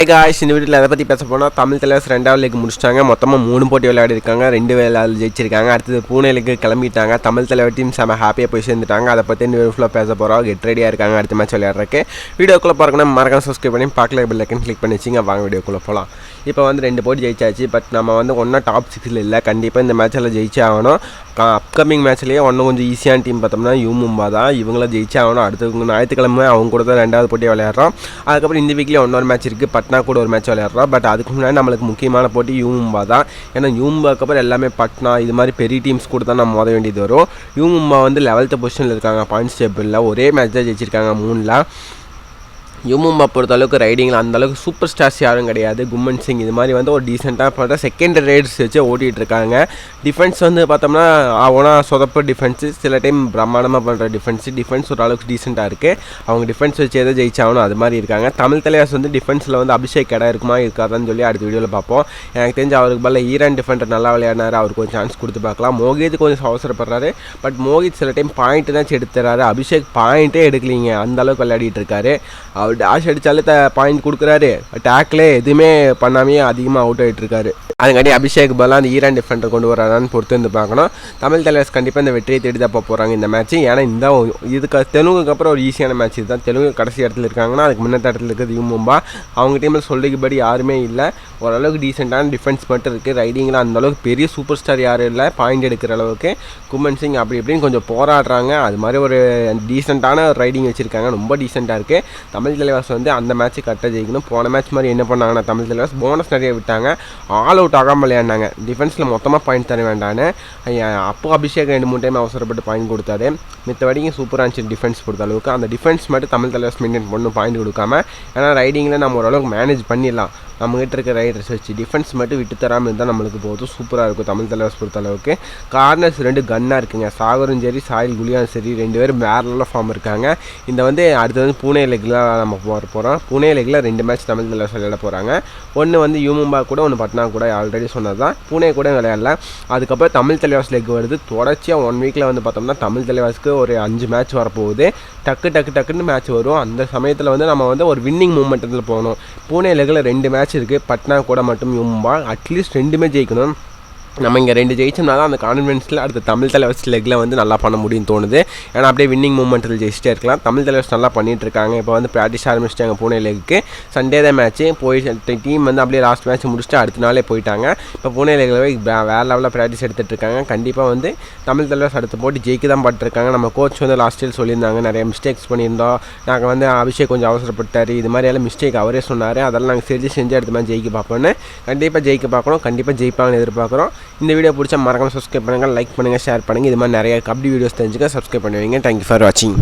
Hey guys, இந்த வீடியோல எதை பற்றி பேச போனால் தமிழ் தலைவர்ஸ் 2வது லீக் முடிச்சிட்டாங்க. மொத்தமாக 3 போட்டி விளையாடி இருக்காங்க. 2 விளையாடி ஜெயிச்சிருக்காங்க. அடுத்தது பூனே லீக் கிளம்பிட்டாங்க. தமிழ் தலைவர் டீம் செம ஹாப்பியாக போய் சேர்ந்துட்டாங்க. அதை பற்றி இந்த வீடியோவில் பேச போகிறோம். கெட் ரெடியாக இருக்காங்க அடுத்த மேட்ச் விளையாடுறதுக்கு. வீடியோக்குள்ளே பார்க்கணும் மறக்காம சப்ஸ்கிரைப் பண்ணி பார்க்கல பெல் ஐக்கன் கிளிக் பண்ணி வச்சிங்க. வாங்க வீடியோக்குள்ளே போகலாம். இப்போ வந்து 2 போட்டி ஜெயிச்சாச்சு. பட் நம்ம வந்து ஒன்றா டாப் 6ல் இல்லை. கண்டிப்பாக இந்த மேட்சில் ஜெயிச்சே ஆகணும். அப்கமிங் மேட்ச்லேயே ஒன்றும் கொஞ்சம் ஈஸியான டீம் பார்த்தோம்னா யூமும்பா தான். இவங்களும் ஜெயிச்சே ஆகணும். அடுத்த ஞாயிற்றுக்கிழமை அவங்க கூட தான் 2வது போட்டி விளையாடுறோம். அதுக்கப்புறம் இந்த வீக்லேயே இன்னொரு மேட்ச் இருக்குது. பட்னா கூட ஒரு மேட்ச் விளையாடுறோம். பட் அதுக்கு முன்னாடி நம்மளுக்கு முக்கியமான போட்டி யூமும்பா தான். ஏன்னா யூமும்பாக்கு அப்புறம் எல்லாமே பட்னா இது மாதிரி பெரிய டீம்ஸ் கூட தான் நம்ம மோத வேண்டியது வரும். யூமும்பா வந்து 11th பொசிஷனில் இருக்காங்க பாயிண்ட்ஸ் டேபிளில். ஒரே மேட்ச் தான் ஜெயிச்சிருக்காங்க 3ல். யூமும்பா பொறுத்தளவுக்கு ரைடிங்கில் அந்தளவுக்கு சூப்பர் ஸ்டார்ஸ் யாரும் கிடையாது. கும்மன் சிங் இது மாதிரி வந்து ஒரு டீசெண்டாக பார்த்தா செகண்ட் ரேட்ஸ் வச்சு ஓட்டிகிட்டு இருக்காங்க. டிஃபென்ஸ் வந்து பார்த்தோம்னா ஒன்றா சொதப்பு டிஃபென்ஸு, சில டைம் பிரம்மாண்டமாக பண்ணுற டிஃபென்ஸ் ஓரளவுக்கு டீசெண்டாக இருக்குது. அவங்க டிஃபென்ஸ் வச்சு எதை ஜெயிச்சாகணும் அது மாதிரி இருக்காங்க. தமிழ் தலைவர்ஸ் வந்து டிஃபென்ஸில் வந்து அபிஷேக் இடம் இருக்குமா இருக்காதான்னு சொல்லி அடுத்த வீடியோவில் பார்ப்போம். எனக்கு தெரிஞ்சு அவருக்கு பதில் ஈரான் டிஃபெண்டர் நல்லா விளையாடினார். அவருக்கு கொஞ்சம் சான்ஸ் கொடுத்து பார்க்கலாம். மோகித் கொஞ்சம் அவசரப்படுறாரு. பட் மோகித் சில டைம் பாயிண்ட்டு தான் எடுத்துறாரு. அபிஷேக் பாயிண்ட்டே எடுக்கலீங்க, அந்தளவுக்கு விளையாடிட்டு இருக்காரு. அவர் டாஷ் அடித்தாலே பாயிண்ட் கொடுக்குறாரு. டேக்லே எதுவுமே பண்ணாமையே அதிகமாக அவுட் ஆகிட்டு இருக்காரு. அதுக்காண்டி அபிஷேக் பதிலாக அந்த ஈரான் டிஃபெண்டர் கொண்டு வரான்னு பொறுத்து வந்து பார்க்கணும். தமிழ் தலைவர்ஸ் கண்டிப்பாக இந்த வெற்றியை தேடி தான் போகிறாங்க இந்த மேட்ச்சு. ஏன்னா இதுக்கு தெலுங்குக்கு அப்புறம் ஒரு ஈஸியான மேட்ச் இதுதான். தெலுங்கு கடைசி இடத்துல இருக்காங்கன்னா அதுக்கு முன்னத்த இடத்துல இருக்குது யூமும்பா. அவங்க டீமில் சொல்லிக்குபடி யாருமே இல்லை. ஓரளவுக்கு டீசெண்டான டிஃபென்ஸ் மட்டும் இருக்குது. ரைடிங்கில் அந்தளவுக்கு பெரிய சூப்பர் ஸ்டார் யாரும் இல்லை பாயிண்ட் எடுக்கிற அளவுக்கு. கும்மன் சிங் அப்படி இப்படின்னு கொஞ்சம் போராடுறாங்க. அது மாதிரி ஒரு டீசெண்டான ரைடிங் வச்சுருக்காங்க. ரொம்ப டீசெண்டாக இருக்குது. தமிழ் தலைவர்ஸ் வந்து அந்த மேட்ச்சு கரெக்டாக ஜெயிக்கணும். போன மேட்ச் மாதிரி என்ன பண்ணாங்கன்னா தமிழ் தலைவர்ஸ் போனஸ் நிறைய விட்டாங்க. ஆல் அவுட் ஆகாமல் விளையாடினாங்க. டிஃபென்ஸில் மொத்தமாக பாயிண்ட் தர வேண்டான்னு அப்போ அபிஷேக் 2-3 டைம் அவசரப்பட்டு பாயிண்ட் கொடுத்தாரு. மித்தபடிக்கும் சூப்பராக இருந்துச்சு டிஃபென்ஸ் பொறுத்த அளவுக்கு. அந்த டிஃபென்ஸ் மட்டும் தமிழ் தலைவர்ஸ் மெயின்டைன் பண்ணணும் பாயிண்ட் கொடுக்காம. ஏன்னா ரைடிங்கில் நம்ம ஓரளவுக்கு மேனேஜ் பண்ணிடலாம். நம்மகிட்ட இருக்க ரைடர்ஸ் வச்சு டிஃபென்ஸ் மட்டும் விட்டு தராமல் இருந்தால் நம்மளுக்கு போதும். சூப்பராக இருக்கும் தமிழ் தலைவர்ஸ் பொறுத்த அளவுக்கு. கார்னர்ஸ் 2 கன்னாக இருக்குங்க. சாகரும் சரி சாயில் குலியான் சரி 2 பேரும் வேற ஃபார்ம் இருக்காங்க. இந்த வந்து அடுத்து வந்து பூனே லீக்கில் நம்ம போகிறோம். பூனே லீக்கில் 2 மேட்ச் தமிழ் தலைவர்ஸ் விளையாட போகிறாங்க. ஒன்று வந்து யூமும்பா கூட, ஒன்று பட்னா கூட. ஆல்ரெடி சொன்னது தான். பூனே கூட விளையாடல. அதுக்கப்புறம் தமிழ் தலைவர்ஸ் லீக் வருது. தொடர்ச்சியாக 1 வீக்கில் வந்து பார்த்தோம்னா தமிழ் தலைவர்ஸ்க்கு ஒரு 5 மேட்ச் வரப்போகுது. டக்குன்னு மேட்ச் வரும். அந்த சமயத்தில் வந்து நம்ம வந்து ஒரு வின்னிங் மூமெண்ட்டில் போகணும். பூனே லீக்கில் 2 மேட்ச் இருக்குது. பட்னா கூட மட்டும் யூமும்பா. அட்லீஸ்ட் 2மே ஜெயிக்கணும். நம்ம இங்கே 2 ஜெயிச்சோம்னா தான் அந்த கான்ஃபிடென்ஸில் அடுத்த தமிழ் தலைவர்ஸ் லெக்கில் வந்து நல்லா பண்ண முடியும்னு தோணுது. ஏன்னா அப்படியே வின்னிங் மூமெண்ட்டில் ஜெயிச்சிட்டே இருக்கலாம். தமிழ் தலைவர்ஸ் நல்லா பண்ணிகிட்டு இருக்காங்க. இப்போ வந்து ப்ராக்டிஸ் ஆரம்பிச்சிட்டாங்க பூனே லீக்கு. சண்டே தான் மேட்ச்சு. டீம் வந்து அப்படியே லாஸ்ட் மேட்ச் முடிச்சுட்டு அடுத்த நாளே போயிட்டாங்க. இப்போ பூனே லீக்கில் போய் வேறு லெவலில் ப்ராக்டிஸ் எடுத்துகிட்டு இருக்காங்க. கண்டிப்பாக வந்து தமிழ் தலைவர்ஸ் அடுத்த போட்டி ஜெயிக்க தான் பட்டிருக்காங்க. நம்ம கோச் வந்து லாஸ்ட் இயர் சொல்லியிருந்தாங்க நிறைய மிஸ்டேக்ஸ் பண்ணியிருந்தோம். நாங்கள் வந்து அபிஷேக் கொஞ்சம் அவசரப்பட்டார். இது மாதிரியெல்லாம் மிஸ்டேக் அவரே சொன்னார். அதெல்லாம் நாங்கள் செஞ்சு அடுத்த மாதிரி ஜெயிக்க பார்ப்போன்னு. கண்டிப்பாக ஜெயிக்க பார்க்கணும். கண்டிப்பாக ஜெயிப்பாங்கன்னு எதிர்பார்க்குறோம். இந்த வீடியோ பிடிச்சா மறக்காம சப்ஸ்கிரைப் பண்ணுங்கள், லைக் பண்ணுங்கள், ஷேர் பண்ணுங்கள். இது மாதிரி நிறைய கபடி வீடியோஸ் தெரிஞ்சுக்க சப்ஸ்கிரைப் பண்ணுவீங்க. தேங்க்யூ ஃபார் வாட்சிங்.